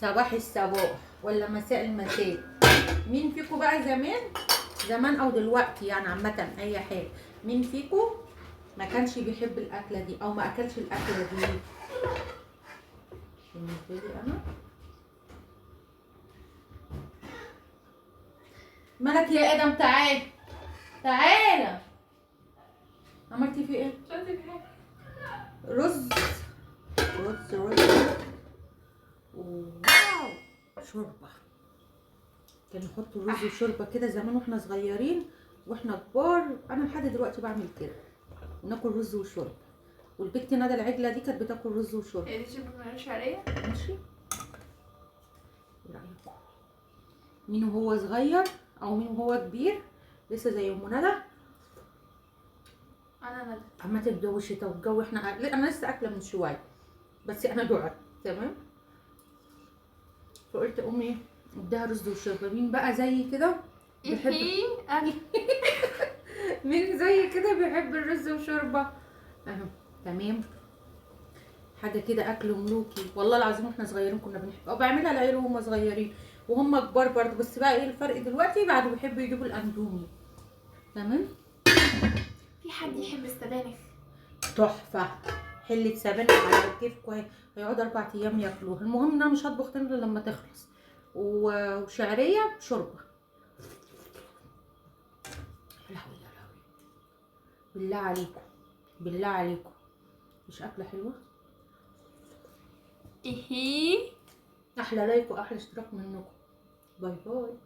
صباح الصباح ولا مساء المساء. مين فيكم بقى زمان او دلوقتي يعني عامه اي حاجه، مين فيكم ما كانش بيحب الاكله دي او ما اكلش الاكله دي؟ بالنسبه لي انا. مالك يا ادم؟ تعالى عملتي في ايه؟ رز واو شوربه. كانوا يحطوا الرز وشوربه كده زمان واحنا صغيرين، واحنا كبار انا لحد دلوقتي بعمل كده، وناكل رز وشوربه. والبنت ندى العجله دي كانت بتاكل رز وشوربه. هي دي شوربه شعريه؟ ماشي. ايه رايكم؟ مين وهو صغير او مين وهو كبير لسه زي ام ندى؟ انا ندى. عمت الجو الشتا والجو انا لسه اكله من شويه بس انا جوعت تمام، فقلت امي اديها رز وشوربه. مين بقى زي كده بيحب مين زي كده بيحب الرز وشوربه؟ اهو تمام. حاجه كده اكل ملوكي والله العظيم. واحنا صغيرين كنا بنحب او بعملها العيال وهم صغيرين وهم كبار برضه، بس بقى ايه الفرق دلوقتي؟ بعد بيحبوا يجيبوا الاندومي. تمام. في حد يحب السبانخ؟ تحفه. حله سبانخ على كيفكم، هيقعدوا 4 ايام ياكلوها. المهم ان انا مش هطبخ تاني الا لما تخلص. وشعريه شوربه. يا لهوي يا لهوي، بالله عليكم بالله عليكم، مش اكله حلوه؟ ايه. احلى لايك واحلى اشتراك منكم. باي باي.